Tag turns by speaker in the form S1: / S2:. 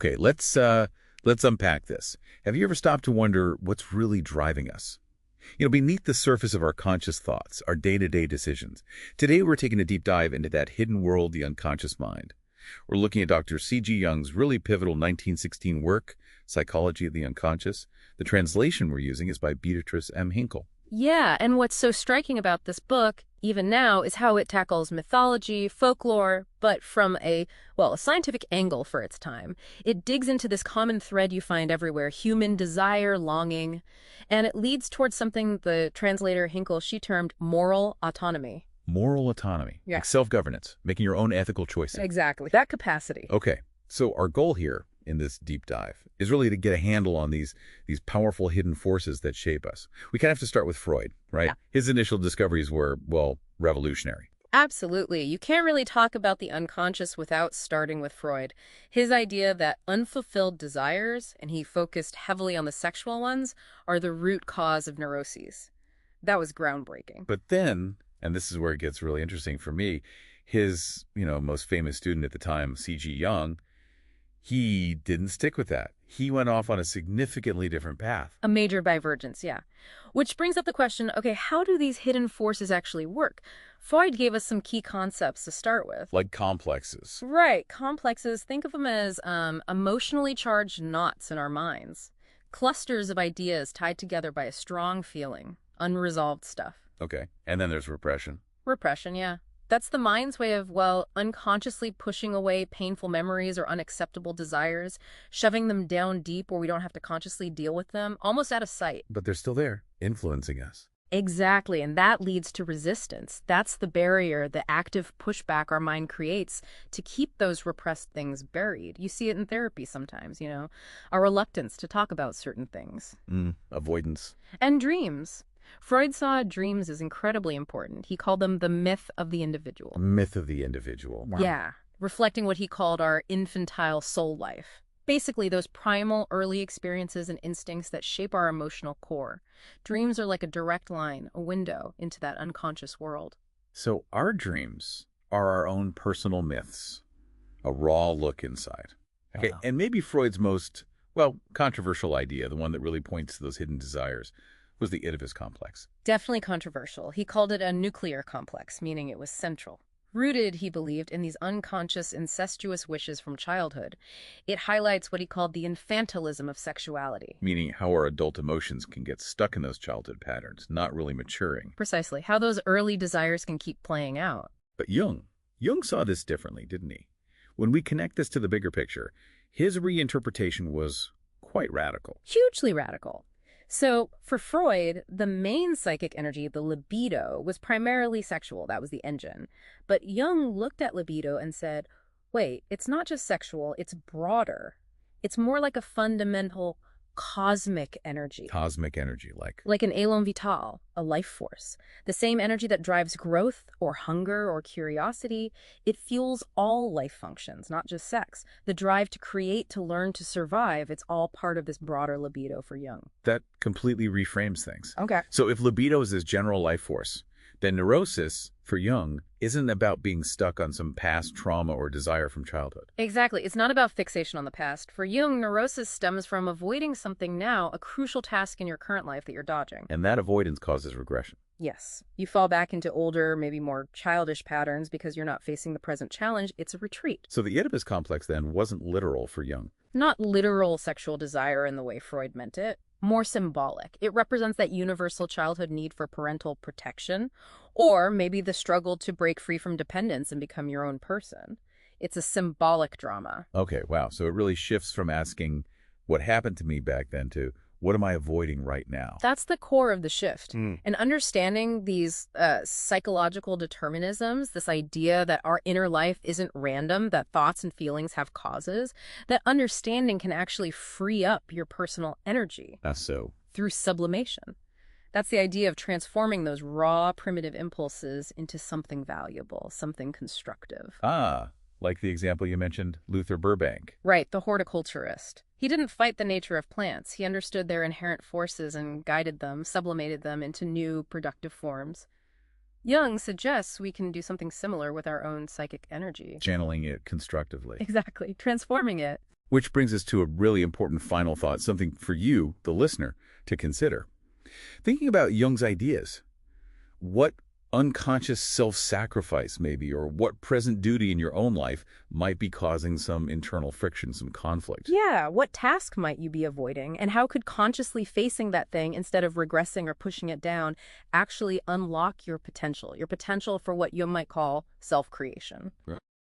S1: Okay, let's unpack this. Have you ever stopped to wonder what's really driving us? Beneath the surface of our conscious thoughts, our day-to-day decisions. Today, we're taking a deep dive into that hidden world, the unconscious mind. We're looking at Dr. C.G. Jung's really pivotal 1916 work, Psychology of the Unconscious. The translation we're using is by Beatrice M. Hinkle.
S2: Yeah, and what's so striking about this book, even now, is how it tackles mythology, folklore, but from a scientific angle for its time. It digs into this common thread you find everywhere, human desire, longing, and it leads towards something the translator Hinkle, she termed moral autonomy.
S1: Moral autonomy,
S2: Yeah.
S1: like self-governance, making your own ethical choices.
S2: Exactly. That capacity.
S1: Okay, so our goal here in this deep dive is really to get a handle on these powerful hidden forces that shape us. We kind of have to start with Freud, right?
S2: Yeah.
S1: His initial discoveries were, revolutionary.
S2: Absolutely. You can't really talk about the unconscious without starting with Freud. His idea that unfulfilled desires, and he focused heavily on the sexual ones, are the root cause of neuroses. That was groundbreaking.
S1: But then, and this is where it gets really interesting for me, his, most famous student at the time, C.G. Jung, he didn't stick with that. He went off on a significantly different path.
S2: A major divergence, yeah. Which brings up the question, okay, how do these hidden forces actually work? Freud gave us some key concepts to start with.
S1: Like complexes.
S2: Right, complexes, think of them as emotionally charged knots in our minds. Clusters of ideas tied together by a strong feeling, unresolved stuff.
S1: Okay. And then there's repression.
S2: Repression, yeah. That's the mind's way of, unconsciously pushing away painful memories or unacceptable desires, shoving them down deep where we don't have to consciously deal with them, almost out of sight.
S1: But they're still there, influencing us.
S2: Exactly, and that leads to resistance. That's the barrier, the active pushback our mind creates to keep those repressed things buried. You see it in therapy sometimes, a reluctance to talk about certain things.
S1: Avoidance.
S2: And dreams. Freud saw dreams as incredibly important. He called them the myth of the individual.
S1: Myth of the individual. Wow.
S2: Yeah, reflecting what he called our infantile soul life. Basically, those primal early experiences and instincts that shape our emotional core. Dreams are like a direct line, a window into that unconscious world.
S1: So our dreams are our own personal myths, a raw look inside. Okay,
S3: Wow.
S1: and maybe Freud's most, controversial idea, the one that really points to those hidden desires, was the Oedipus complex.
S2: Definitely controversial. He called it a nuclear complex, meaning it was central. Rooted, he believed, in these unconscious, incestuous wishes from childhood. It highlights what he called the infantilism of sexuality.
S1: Meaning how our adult emotions can get stuck in those childhood patterns, not really maturing.
S2: Precisely, how those early desires can keep playing out.
S1: But Jung saw this differently, didn't he? When we connect this to the bigger picture, his reinterpretation was quite radical.
S2: Hugely radical. So, for Freud, the main psychic energy, the libido, was primarily sexual. That was the engine. But Jung looked at libido and said, wait, it's not just sexual, it's broader. It's more like a fundamental cosmic energy.
S1: Cosmic energy,
S2: Like an élan vital, a life force. The same energy that drives growth or hunger or curiosity. It fuels all life functions, not just sex. The drive to create, to learn, to survive, it's all part of this broader libido for Jung.
S1: that completely reframes things.
S2: Okay.
S1: So if libido is this general life force, then neurosis, for Jung, isn't about being stuck on some past trauma or desire from childhood.
S2: Exactly. It's not about fixation on the past. For Jung, neurosis stems from avoiding something now, a crucial task in your current life that you're dodging.
S1: And that avoidance causes regression.
S2: Yes. You fall back into older, maybe more childish patterns because you're not facing the present challenge. It's a retreat.
S1: So the Oedipus complex, then, wasn't literal for Jung.
S2: Not literal sexual desire in the way Freud meant it. More symbolic. It represents that universal childhood need for parental protection, or maybe the struggle to break free from dependence and become your own person. It's a symbolic drama.
S1: Okay, wow. So it really shifts from asking what happened to me back then to what am I avoiding right now?
S2: That's the core of the shift.
S1: Mm.
S2: And understanding these psychological determinisms, this idea that our inner life isn't random, that thoughts and feelings have causes, that understanding can actually free up your personal energy
S1: That's so.
S2: through sublimation. That's the idea of transforming those raw, primitive impulses into something valuable, something constructive.
S1: Like the example you mentioned, Luther Burbank.
S2: Right, the horticulturist. He didn't fight the nature of plants. He understood their inherent forces and guided them, sublimated them into new, productive forms. Jung suggests we can do something similar with our own psychic energy.
S1: Channeling it constructively.
S2: Exactly, transforming it.
S1: Which brings us to a really important final thought, something for you, the listener, to consider. Thinking about Jung's ideas, what unconscious self-sacrifice maybe, or what present duty in your own life might be causing some internal friction, some conflict?
S2: Yeah, what task might you be avoiding? And how could consciously facing that thing instead of regressing or pushing it down actually unlock your potential for what you might call self-creation?